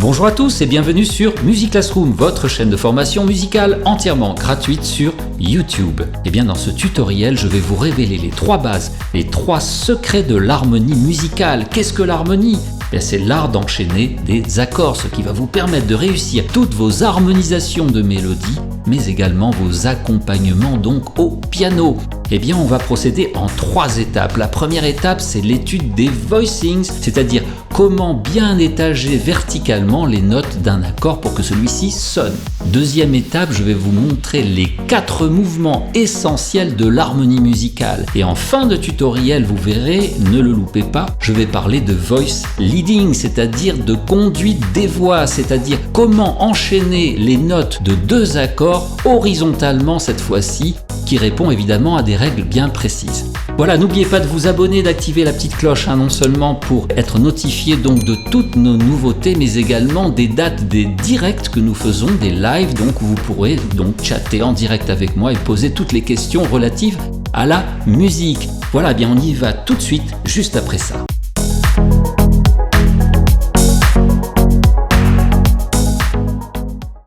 Bonjour à tous et bienvenue sur Music Classroom, votre chaîne de formation musicale entièrement gratuite sur YouTube. Et bien dans ce tutoriel, je vais vous révéler les 3 bases, les 3 secrets de l'harmonie musicale. Qu'est-ce que l'harmonie ? C'est l'art d'enchaîner des accords, ce qui va vous permettre de réussir toutes vos harmonisations de mélodies, mais également vos accompagnements donc au piano. Eh bien, on va procéder en 3 étapes. La première étape, c'est l'étude des voicings, c'est-à-dire comment bien étager verticalement les notes d'un accord pour que celui-ci sonne. Deuxième étape, je vais vous montrer les 4 mouvements essentiels de l'harmonie musicale. Et en fin de tutoriel, vous verrez, ne le loupez pas, je vais parler de voice leading, c'est-à-dire de conduite des voix, c'est-à-dire comment enchaîner les notes de 2 accords horizontalement cette fois-ci, qui répond évidemment à des règles bien précises. Voilà, n'oubliez pas de vous abonner, d'activer la petite cloche, non seulement pour être notifié donc de toutes nos nouveautés, mais également des dates des directs que nous faisons, des lives, donc où vous pourrez donc chatter en direct avec moi et poser toutes les questions relatives à la musique. Voilà, bien on y va tout de suite, juste après ça.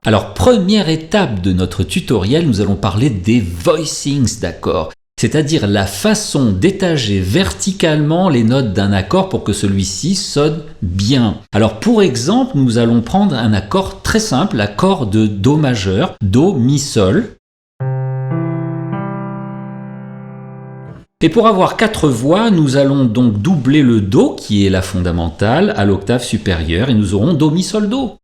Alors, première étape de notre tutoriel, nous allons parler des voicings d'accords, c'est-à-dire la façon d'étager verticalement les notes d'un accord pour que celui-ci sonne bien. Alors, pour exemple, nous allons prendre un accord très simple, l'accord de Do majeur, Do, Mi, Sol. Et pour avoir 4 voix, nous allons donc doubler le Do, qui est la fondamentale, à l'octave supérieure, et nous aurons Do, Mi, Sol, Do.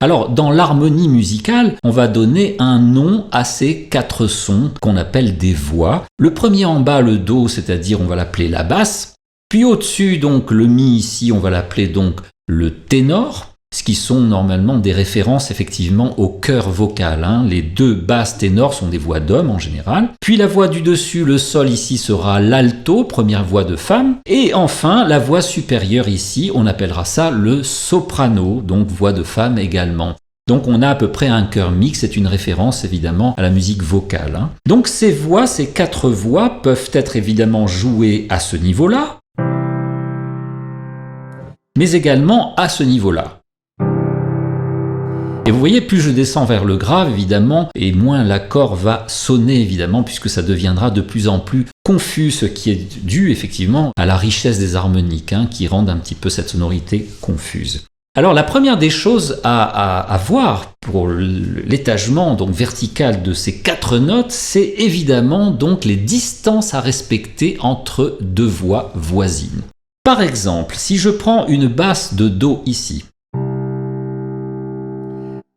Alors, dans l'harmonie musicale, on va donner un nom à ces 4 sons qu'on appelle des voix. Le premier en bas, le Do, c'est-à-dire on va l'appeler la basse. Puis au-dessus, donc le Mi ici, on va l'appeler donc le ténor. Ce qui sont normalement des références effectivement au chœur vocal. Les 2 basses ténors sont des voix d'hommes en général. Puis la voix du dessus, le Sol ici sera l'alto, première voix de femme. Et enfin, la voix supérieure ici, on appellera ça le soprano, donc voix de femme également. Donc on a à peu près un chœur mixte, c'est une référence évidemment à la musique vocale. Donc ces voix, ces 4 voix peuvent être évidemment jouées à ce niveau-là, mais également à ce niveau-là. Et vous voyez, plus je descends vers le grave, évidemment, et moins l'accord va sonner, évidemment, puisque ça deviendra de plus en plus confus, ce qui est dû, effectivement, à la richesse des harmoniques, qui rendent un petit peu cette sonorité confuse. Alors, la première des choses à voir pour l'étagement donc vertical de ces 4 notes, c'est évidemment donc les distances à respecter entre 2 voix voisines. Par exemple, si je prends une basse de Do ici,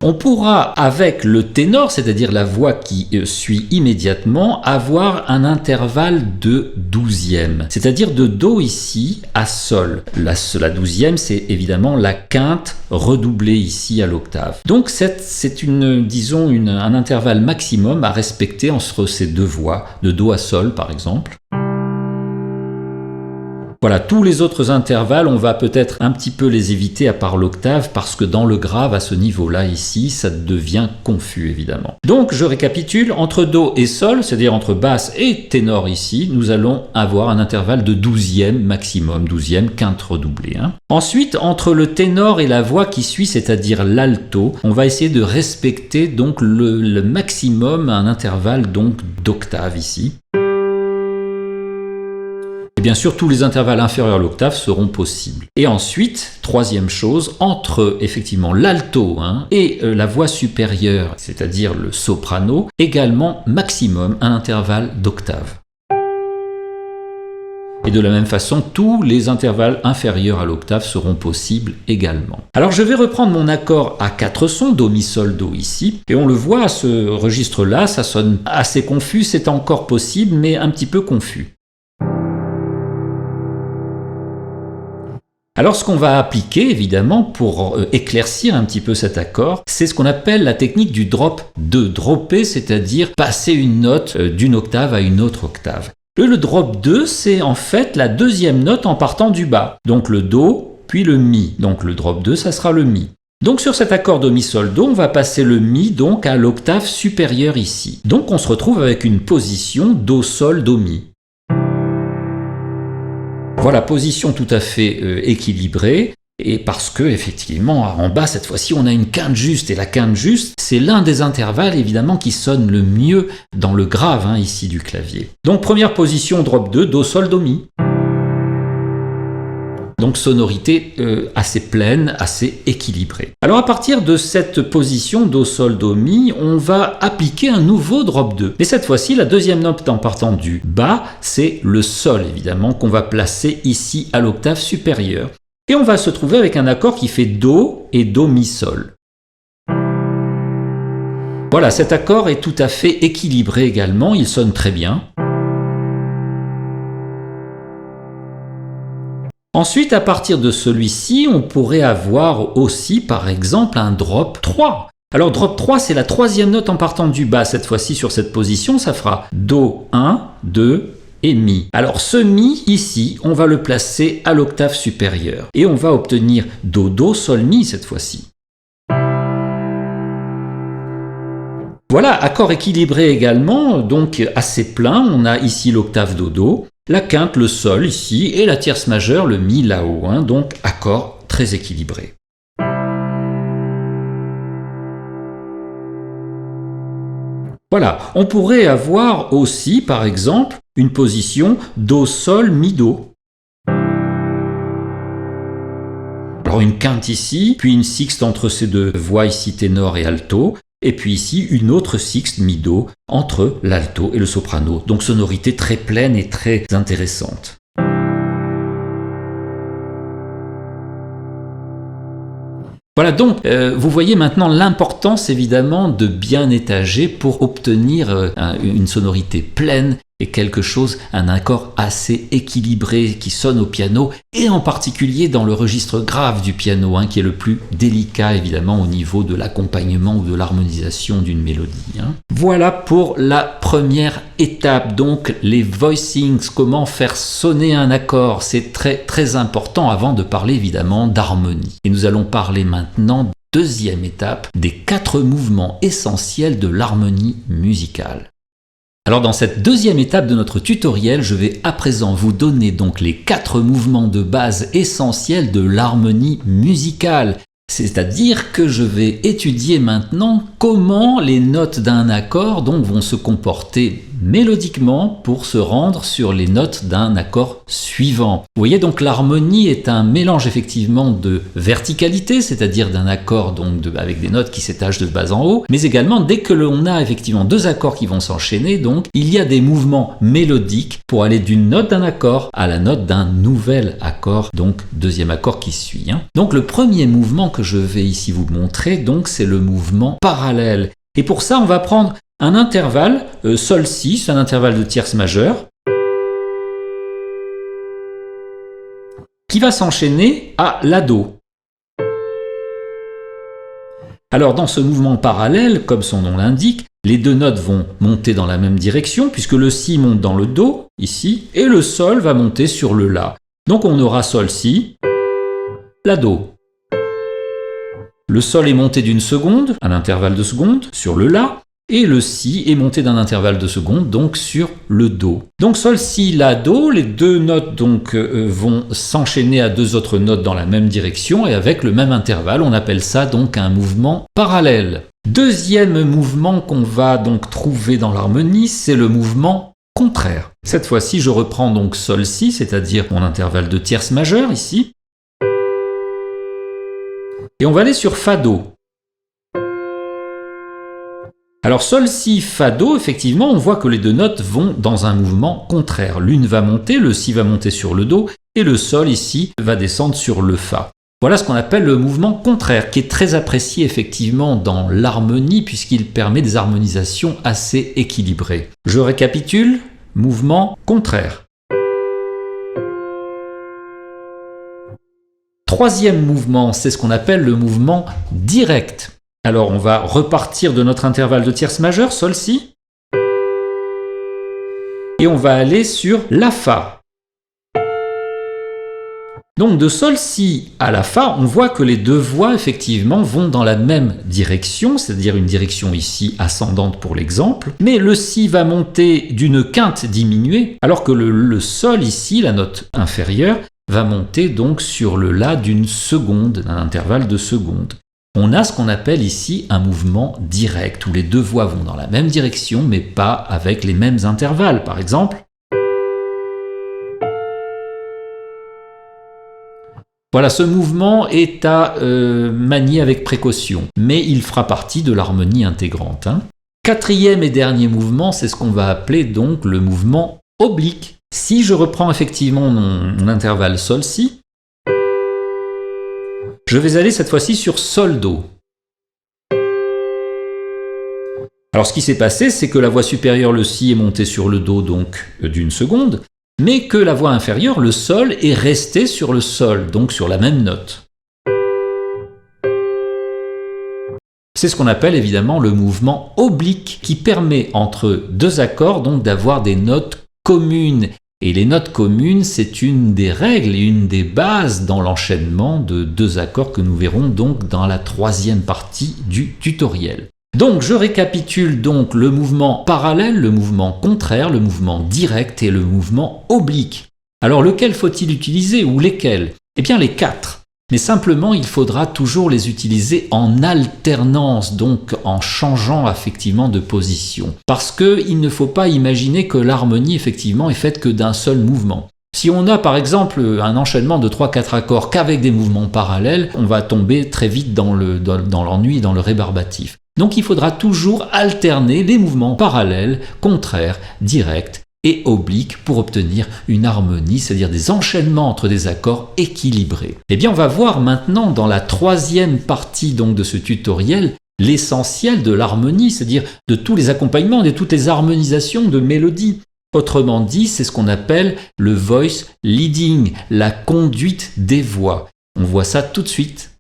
on pourra, avec le ténor, c'est-à-dire la voix qui suit immédiatement, avoir un intervalle de 12e, c'est-à-dire de Do ici à Sol. La 12e, c'est évidemment la quinte redoublée ici à l'octave. Donc c'est un intervalle maximum à respecter entre ces 2 voix, de Do à Sol par exemple. Voilà, tous les autres intervalles, on va peut-être un petit peu les éviter à part l'octave parce que dans le grave, à ce niveau-là ici, ça devient confus évidemment. Donc je récapitule, entre Do et Sol, c'est-à-dire entre basse et ténor ici, nous allons avoir un intervalle de 12e maximum, 12e quinte redoublée. Ensuite, entre le ténor et la voix qui suit, c'est-à-dire l'alto, on va essayer de respecter donc le maximum, un intervalle donc d'octave ici. Bien sûr, tous les intervalles inférieurs à l'octave seront possibles. Et ensuite, troisième chose, entre effectivement l'alto et la voix supérieure, c'est-à-dire le soprano, également maximum un intervalle d'octave. Et de la même façon, tous les intervalles inférieurs à l'octave seront possibles également. Alors je vais reprendre mon accord à 4 sons, Do, Mi, Sol, Do ici, et on le voit à ce registre-là, ça sonne assez confus, c'est encore possible, mais un petit peu confus. Alors ce qu'on va appliquer évidemment pour éclaircir un petit peu cet accord, c'est ce qu'on appelle la technique du drop 2. Dropper, c'est-à-dire passer une note d'une octave à une autre octave. Le drop 2, c'est en fait la 2e note en partant du bas. Donc le Do, puis le Mi. Donc le drop 2, ça sera le Mi. Donc sur cet accord Do, Mi, Sol, Do, on va passer le Mi donc à l'octave supérieure ici. Donc on se retrouve avec une position Do, Sol, Do, Mi. Voilà, position tout à fait équilibrée. Et parce que, effectivement, en bas, cette fois-ci, on a une quinte juste. Et la quinte juste, c'est l'un des intervalles, évidemment, qui sonne le mieux dans le grave, ici, du clavier. Donc, première position, drop 2, Do, Sol, Do, Mi. Donc, sonorité assez pleine, assez équilibrée. Alors, à partir de cette position, Do, Sol, Do, Mi, on va appliquer un nouveau drop 2. Mais cette fois-ci, la deuxième note en partant du bas, c'est le Sol, évidemment, qu'on va placer ici à l'octave supérieure. Et on va se trouver avec un accord qui fait Do et Do, Mi, Sol. Voilà, cet accord est tout à fait équilibré également, il sonne très bien. Ensuite, à partir de celui-ci, on pourrait avoir aussi, par exemple, un drop 3. Alors, drop 3, c'est la troisième note en partant du bas. Cette fois-ci, sur cette position, ça fera Do 1, 2, et Mi. Alors ce Mi ici, on va le placer à l'octave supérieure et on va obtenir Do, Do, Sol, Mi cette fois-ci. Voilà, accord équilibré également, donc assez plein. On a ici l'octave Do, Do, la quinte, le Sol ici et la tierce majeure, le Mi là-haut. Donc accord très équilibré. Voilà, on pourrait avoir aussi, par exemple, une position Do, Sol, Mi, Do. Alors une quinte ici, puis une sixte entre ces deux voix ici, ténor et alto, et puis ici une autre sixte, Mi, Do, entre l'alto et le soprano. Donc sonorité très pleine et très intéressante. Voilà, donc vous voyez maintenant l'importance évidemment de bien étager pour obtenir une sonorité pleine et quelque chose, un accord assez équilibré qui sonne au piano et en particulier dans le registre grave du piano, qui est le plus délicat évidemment au niveau de l'accompagnement ou de l'harmonisation d'une mélodie. Voilà pour la première étape, donc les voicings, comment faire sonner un accord, c'est très très important avant de parler évidemment d'harmonie. Et nous allons parler maintenant, deuxième étape, des 4 mouvements essentiels de l'harmonie musicale. Alors dans cette deuxième étape de notre tutoriel, je vais à présent vous donner donc les 4 mouvements de base essentiels de l'harmonie musicale. C'est-à-dire que je vais étudier maintenant comment les notes d'un accord donc vont se comporter mélodiquement pour se rendre sur les notes d'un accord suivant. Vous voyez donc l'harmonie est un mélange effectivement de verticalité, c'est-à-dire d'un accord donc avec des notes qui s'étagent de bas en haut, mais également dès que l'on a effectivement 2 accords qui vont s'enchaîner, donc il y a des mouvements mélodiques pour aller d'une note d'un accord à la note d'un nouvel accord, donc deuxième accord qui suit. Donc le premier mouvement que je vais ici vous montrer, donc c'est le mouvement parallèle. Et pour ça, on va prendre un intervalle, Sol-Si, c'est un intervalle de tierce majeure, qui va s'enchaîner à La-Do. Alors dans ce mouvement parallèle, comme son nom l'indique, les 2 notes vont monter dans la même direction, puisque le Si monte dans le Do, ici, et le Sol va monter sur le La. Donc on aura Sol-Si, La-Do. Le Sol est monté d'une seconde, un intervalle de seconde, sur le La, et le Si est monté d'un intervalle de seconde, donc sur le Do. Donc Sol, Si, La, Do, les 2 notes donc, vont s'enchaîner à 2 autres notes dans la même direction et avec le même intervalle, on appelle ça donc un mouvement parallèle. Deuxième mouvement qu'on va donc trouver dans l'harmonie, c'est le mouvement contraire. Cette fois-ci, je reprends donc Sol, Si, c'est-à-dire mon intervalle de tierce majeure ici, et on va aller sur Fa, Do. Alors Sol, Si, Fa, Do, effectivement, on voit que les 2 notes vont dans un mouvement contraire. L'une va monter, le Si va monter sur le Do, et le Sol ici va descendre sur le Fa. Voilà ce qu'on appelle le mouvement contraire, qui est très apprécié effectivement dans l'harmonie, puisqu'il permet des harmonisations assez équilibrées. Je récapitule, mouvement contraire. Troisième mouvement, c'est ce qu'on appelle le mouvement direct. Alors on va repartir de notre intervalle de tierce majeure, Sol, Si, et on va aller sur La, Fa. Donc de sol, si à la fa, on voit que les deux voix effectivement vont dans la même direction, c'est-à-dire une direction ici ascendante pour l'exemple, mais le si va monter d'une quinte diminuée, alors que le sol ici, la note inférieure, va monter donc sur le la d'une seconde, d'un intervalle de seconde. On a ce qu'on appelle ici un mouvement direct, où les deux voix vont dans la même direction, mais pas avec les mêmes intervalles. Par exemple, voilà, ce mouvement est à manier avec précaution, mais il fera partie de l'harmonie intégrante. Quatrième et dernier mouvement, c'est ce qu'on va appeler donc le mouvement oblique. Si je reprends effectivement mon intervalle sol-si, je vais aller cette fois-ci sur sol-do. Alors ce qui s'est passé, c'est que la voix supérieure, le si, est montée sur le do donc d'une seconde, mais que la voix inférieure, le sol, est restée sur le sol, donc sur la même note. C'est ce qu'on appelle évidemment le mouvement oblique, qui permet entre deux accords donc d'avoir des notes communes. Et les notes communes, c'est une des règles et une des bases dans l'enchaînement de deux accords que nous verrons donc dans la troisième partie du tutoriel. Donc je récapitule donc le mouvement parallèle, le mouvement contraire, le mouvement direct et le mouvement oblique. Alors lequel faut-il utiliser ou lesquels? Eh bien les quatre. Mais simplement il faudra toujours les utiliser en alternance, donc en changeant effectivement de position. Parce qu'il ne faut pas imaginer que l'harmonie effectivement est faite que d'un seul mouvement. Si on a par exemple un enchaînement de 3-4 accords qu'avec des mouvements parallèles, on va tomber très vite dans l'ennui, dans le rébarbatif. Donc il faudra toujours alterner les mouvements parallèles, contraires, directs et obliques pour obtenir une harmonie, c'est-à-dire des enchaînements entre des accords équilibrés. Eh bien on va voir maintenant dans la troisième partie donc de ce tutoriel l'essentiel de l'harmonie, c'est-à-dire de tous les accompagnements, de toutes les harmonisations de mélodies. Autrement dit, c'est ce qu'on appelle le voice leading, la conduite des voix. On voit ça tout de suite.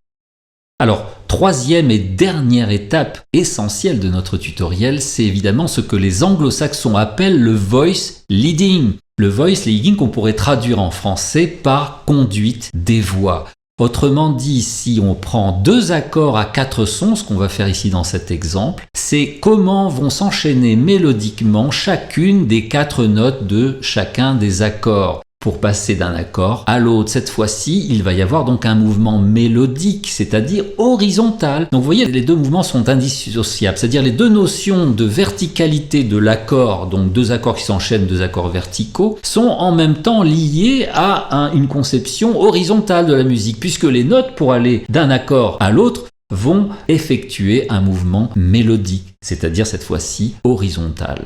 Alors, troisième et dernière étape essentielle de notre tutoriel, c'est évidemment ce que les anglo-saxons appellent le voice leading. Le voice leading qu'on pourrait traduire en français par conduite des voix. Autrement dit, si on prend deux accords à quatre sons, ce qu'on va faire ici dans cet exemple, c'est comment vont s'enchaîner mélodiquement chacune des quatre notes de chacun des accords. Pour passer d'un accord à l'autre. Cette fois-ci, il va y avoir donc un mouvement mélodique, c'est-à-dire horizontal. Donc vous voyez, les deux mouvements sont indissociables, c'est-à-dire les deux notions de verticalité de l'accord, donc deux accords qui s'enchaînent, deux accords verticaux, sont en même temps liées à une conception horizontale de la musique, puisque les notes, pour aller d'un accord à l'autre, vont effectuer un mouvement mélodique, c'est-à-dire cette fois-ci horizontal.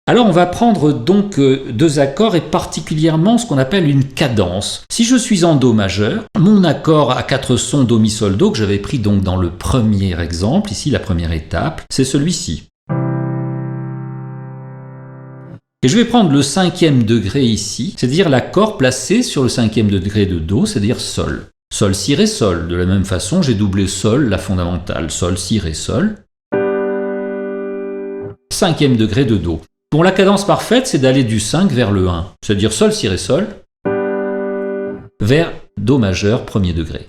Alors on va prendre donc deux accords et particulièrement ce qu'on appelle une cadence. Si je suis en Do majeur, mon accord à quatre sons Do, Mi, Sol, Do que j'avais pris donc dans le premier exemple, ici la première étape, c'est celui-ci. Et je vais prendre le cinquième degré ici, c'est-à-dire l'accord placé sur le cinquième degré de Do, c'est-à-dire Sol. Sol, Si, Ré, Sol. De la même façon, j'ai doublé Sol, la fondamentale. Sol, Si, Ré, Sol. Cinquième degré de Do. Bon, la cadence parfaite, c'est d'aller du 5 vers le 1, c'est-à-dire Sol, Si, Ré, Sol, vers Do majeur, premier degré.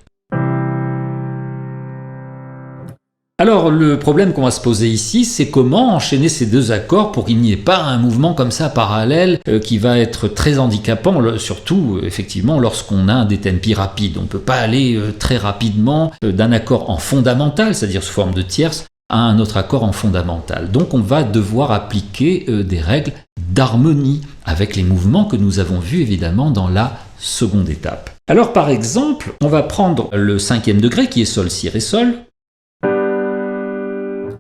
Alors, le problème qu'on va se poser ici, c'est comment enchaîner ces deux accords pour qu'il n'y ait pas un mouvement comme ça parallèle qui va être très handicapant, surtout effectivement lorsqu'on a des tempi rapides. On ne peut pas aller très rapidement d'un accord en fondamental, c'est-à-dire sous forme de tierce, à un autre accord en fondamental. Donc on va devoir appliquer des règles d'harmonie avec les mouvements que nous avons vus évidemment dans la seconde étape. Alors par exemple, on va prendre le cinquième degré qui est Sol, Si, Ré, Sol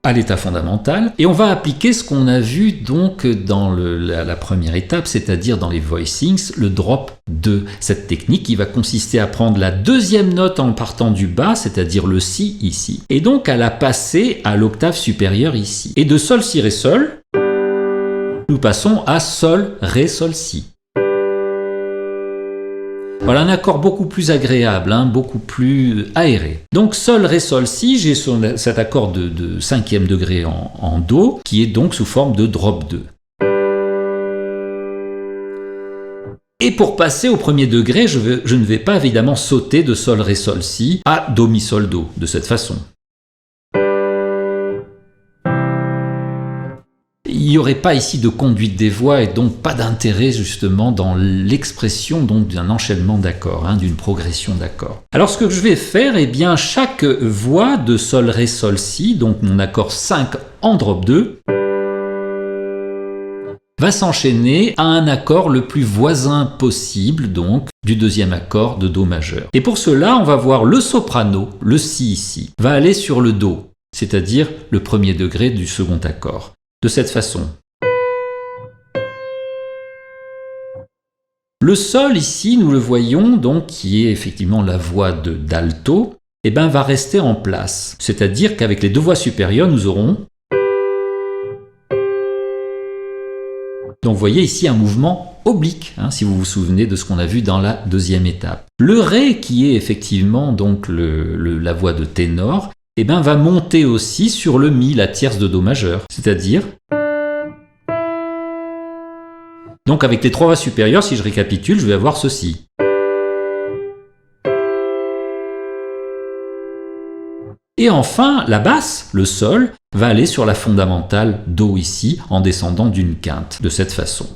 à l'état fondamental et on va appliquer ce qu'on a vu donc dans la première étape, c'est-à-dire dans les voicings, le drop 2. Cette technique qui va consister à prendre la deuxième note en partant du bas, c'est-à-dire le Si ici, et donc à la passer à l'octave supérieure ici. Et de Sol, Si, Ré, Sol, nous passons à Sol, Ré, Sol, Si. Voilà un accord beaucoup plus agréable, beaucoup plus aéré. Donc Sol, Ré, Sol, Si, j'ai cet accord de cinquième degré en Do, qui est donc sous forme de drop 2. Et pour passer au premier degré, je ne vais pas évidemment sauter de sol, ré, sol, si à do, mi, sol, do, de cette façon. Il n'y aurait pas ici de conduite des voix et donc pas d'intérêt justement dans l'expression d'un enchaînement d'accords, d'une progression d'accords. Alors ce que je vais faire, eh bien chaque voix de sol, ré, sol, si, donc mon accord 5 en drop 2, va s'enchaîner à un accord le plus voisin possible, donc du deuxième accord de do majeur. Et pour cela, on va voir le soprano, le si ici, va aller sur le do, c'est-à-dire le premier degré du second accord. De cette façon. Le sol ici, nous le voyons, donc qui est effectivement la voix d'alto, eh ben, va rester en place. C'est-à-dire qu'avec les deux voix supérieures, nous aurons... Donc vous voyez ici un mouvement oblique, si vous vous souvenez de ce qu'on a vu dans la deuxième étape. Le ré, qui est effectivement donc la voix de ténor, eh ben, va monter aussi sur le mi, la tierce de do majeur, c'est-à-dire... Donc avec les trois voix supérieures, si je récapitule, je vais avoir ceci. Et enfin, la basse, le sol, va aller sur la fondamentale do ici, en descendant d'une quinte, de cette façon.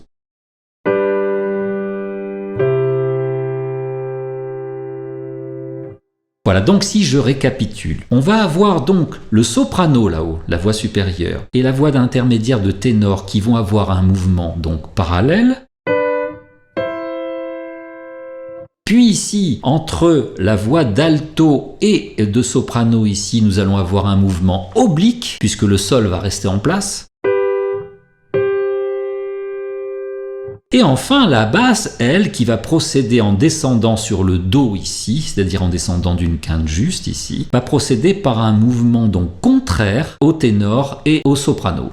Voilà, donc si je récapitule, on va avoir donc le soprano là-haut, la voix supérieure, et la voix d'intermédiaire de ténor qui vont avoir un mouvement donc parallèle. Puis ici, entre la voix d'alto et de soprano ici, nous allons avoir un mouvement oblique, puisque le sol va rester en place. Et enfin, la basse, elle, qui va procéder en descendant sur le do ici, c'est-à-dire en descendant d'une quinte juste ici, va procéder par un mouvement donc contraire au ténor et au soprano.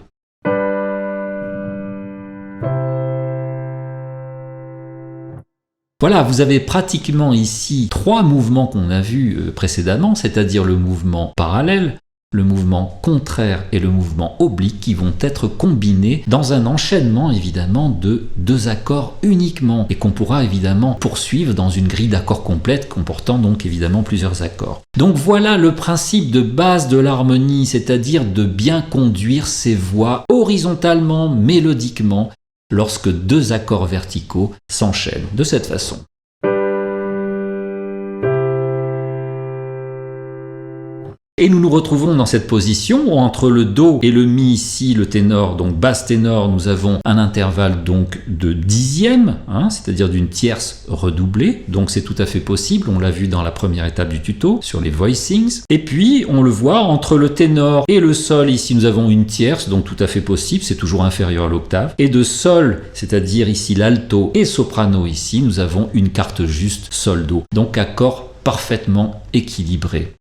Voilà, vous avez pratiquement ici trois mouvements qu'on a vus précédemment, c'est-à-dire le mouvement parallèle, le mouvement contraire et le mouvement oblique qui vont être combinés dans un enchaînement évidemment de deux accords uniquement et qu'on pourra évidemment poursuivre dans une grille d'accords complète comportant donc évidemment plusieurs accords. Donc voilà le principe de base de l'harmonie, c'est-à-dire de bien conduire ses voix horizontalement, mélodiquement, lorsque deux accords verticaux s'enchaînent de cette façon. Et nous nous retrouvons dans cette position où entre le do et le mi ici, le ténor, donc basse ténor, nous avons un intervalle donc de dixième, c'est-à-dire d'une tierce redoublée, donc c'est tout à fait possible, on l'a vu dans la première étape du tuto sur les voicings. Et puis on le voit entre le ténor et le sol, ici nous avons une tierce, donc tout à fait possible, c'est toujours inférieur à l'octave. Et de sol, c'est-à-dire ici l'alto et soprano ici, nous avons une quarte juste sol-do, donc accord parfaitement équilibré.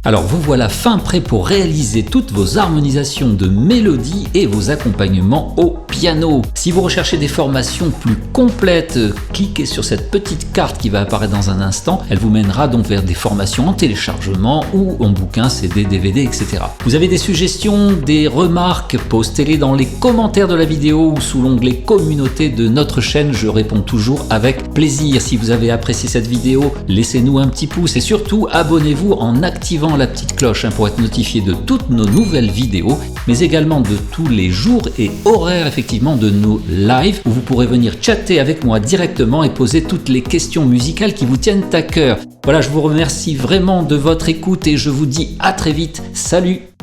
Alors vous voilà fin prêt pour réaliser toutes vos harmonisations de mélodies et vos accompagnements au piano. Si vous recherchez des formations plus complètes, cliquez sur cette petite carte qui va apparaître dans un instant. Elle vous mènera donc vers des formations en téléchargement ou en bouquin, CD, DVD, etc. Vous avez des suggestions, des remarques, postez-les dans les commentaires de la vidéo ou sous l'onglet communauté de notre chaîne. Je réponds toujours avec plaisir. Si vous avez apprécié cette vidéo, laissez-nous un petit pouce et surtout abonnez-vous en activant la petite cloche pour être notifié de toutes nos nouvelles vidéos, mais également de tous les jours et horaires effectivement de nos lives où vous pourrez venir chatter avec moi directement et poser toutes les questions musicales qui vous tiennent à cœur. Voilà, je vous remercie vraiment de votre écoute et je vous dis à très vite. Salut!